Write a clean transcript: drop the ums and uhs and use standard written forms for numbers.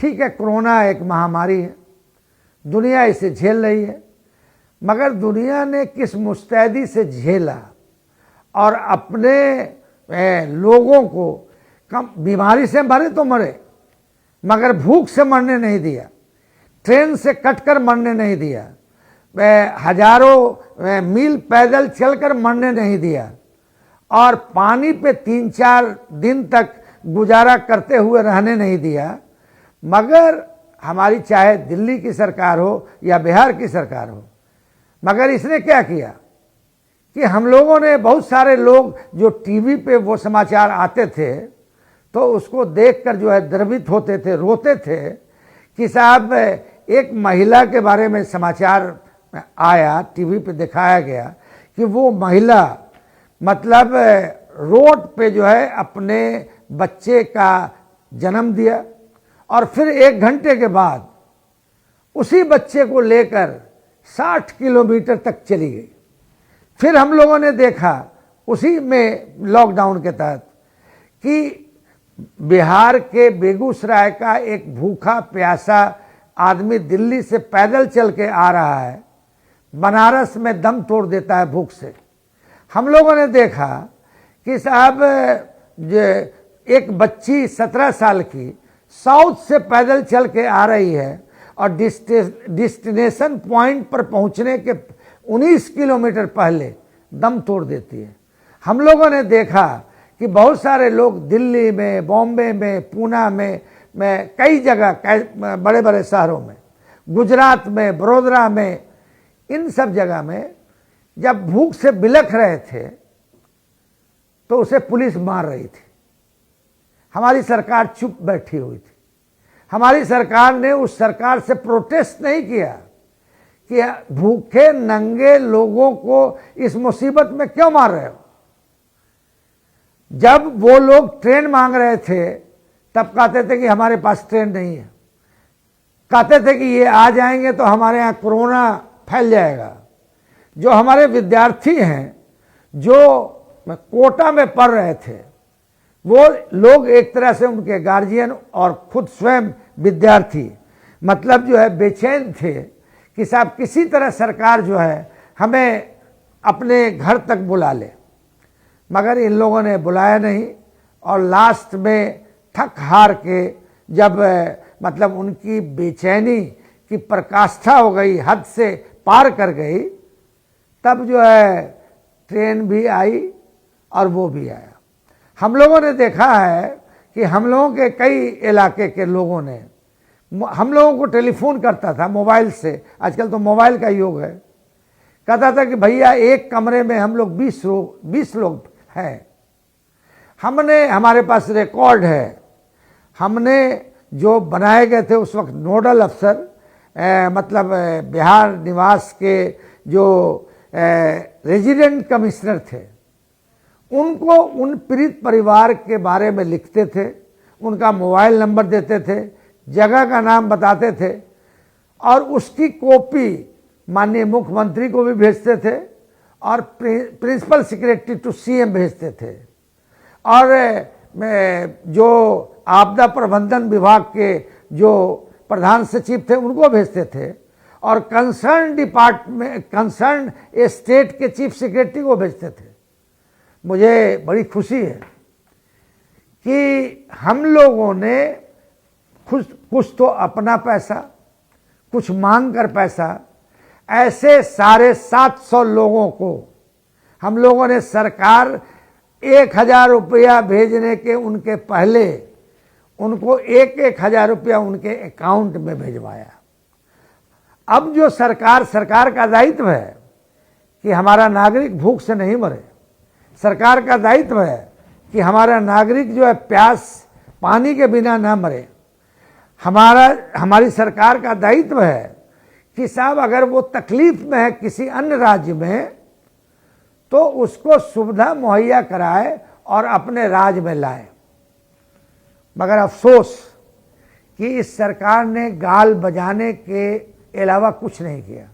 ठीक है, कोरोना एक महामारी है, दुनिया इसे झेल रही है, मगर दुनिया ने किस मुस्तैदी से झेला और अपने लोगों को कम बीमारी से मरे तो मरे, मगर भूख से मरने नहीं दिया, ट्रेन से कटकर मरने नहीं दिया, हजारों मील पैदल चलकर मरने नहीं दिया, और पानी पे 3-4 दिन तक गुजारा करते हुए रहने नहीं दिया। मगर हमारी चाहे दिल्ली की सरकार हो या बिहार की सरकार हो, मगर इसने क्या किया कि हम लोगों ने, बहुत सारे लोग जो टीवी पे वो समाचार आते थे तो उसको देखकर जो है द्रवित होते थे, रोते थे कि साहब एक महिला के बारे में समाचार आया, टीवी पे दिखाया गया कि वो महिला मतलब रोड पे जो है अपने बच्चे का जन्म दिया और फिर 1 घंटे के बाद उसी बच्चे को लेकर 60 किलोमीटर तक चली गई। फिर हम लोगों ने देखा उसी में लॉकडाउन के तहत कि बिहार के बेगूसराय का एक भूखा प्यासा आदमी दिल्ली से पैदल चल के आ रहा है, बनारस में दम तोड़ देता है भूख से। हम लोगों ने देखा कि साहब एक बच्ची 17 साल की साउथ से पैदल चल के आ रही है और डेस्टिनेशन पॉइंट पर पहुंचने के 19 किलोमीटर पहले दम तोड़ देती है। हम लोगों ने देखा कि बहुत सारे लोग दिल्ली में, बॉम्बे में, पूना में कई जगह, बड़े बड़े शहरों में, गुजरात में, बड़ौदा में, इन सब जगह में जब भूख से बिलख रहे थे तो उसे पुलिस मार रही थी। हमारी सरकार चुप बैठी हुई थी। हमारी सरकार ने उस सरकार से प्रोटेस्ट नहीं किया कि भूखे नंगे लोगों को इस मुसीबत में क्यों मार रहे हो। जब वो लोग ट्रेन मांग रहे थे तब कहते थे कि हमारे पास ट्रेन नहीं है, कहते थे कि ये आ जाएंगे तो हमारे यहाँ कोरोना फैल जाएगा। जो हमारे विद्यार्थी हैं जो कोटा में पढ़ रहे थे, वो लोग एक तरह से उनके गार्जियन और खुद स्वयं विद्यार्थी मतलब जो है बेचैन थे कि साहब किसी तरह सरकार जो है हमें अपने घर तक बुला ले, मगर इन लोगों ने बुलाया नहीं। और लास्ट में थक हार के जब मतलब उनकी बेचैनी की पराकाष्ठा हो गई, हद से पार कर गई, तब जो है ट्रेन भी आई और वो भी आया। हम लोगों ने देखा है कि हम लोगों के कई इलाके के लोगों ने हम लोगों को टेलीफोन करता था मोबाइल से, आजकल तो मोबाइल का युग है, कहता था कि भैया एक कमरे में हम लोग 20 लोग हैं। हमने, हमारे पास रिकॉर्ड है, हमने जो बनाए गए थे उस वक्त नोडल अफसर मतलब बिहार निवास के जो रेजिडेंट कमिश्नर थे, उनको उन पीड़ित परिवार के बारे में लिखते थे, उनका मोबाइल नंबर देते थे, जगह का नाम बताते थे और उसकी कॉपी माननीय मुख्यमंत्री को भी भेजते थे और प्रिंसिपल सेक्रेटरी टू सीएम भेजते थे और जो आपदा प्रबंधन विभाग के जो प्रधान सचिव थे उनको भेजते थे और कंसर्न डिपार्टमेंट, कंसर्न स्टेट के चीफ सेक्रेटरी को भेजते थे। मुझे बड़ी खुशी है कि हम लोगों ने कुछ तो अपना पैसा, कुछ मांग कर पैसा, ऐसे 750 लोगों को हम लोगों ने सरकार 1000 रुपया भेजने के उनके पहले उनको 1,000 रुपया उनके अकाउंट में भेजवाया। अब जो सरकार का दायित्व है कि हमारा नागरिक भूख से नहीं मरे, सरकार का दायित्व है कि हमारा नागरिक जो है प्यास पानी के बिना ना मरे। हमारी सरकार का दायित्व है कि साहब अगर वो तकलीफ में है किसी अन्य राज्य में तो उसको सुविधा मुहैया कराए और अपने राज्य में लाए। मगर अफसोस कि इस सरकार ने गाल बजाने के अलावा कुछ नहीं किया।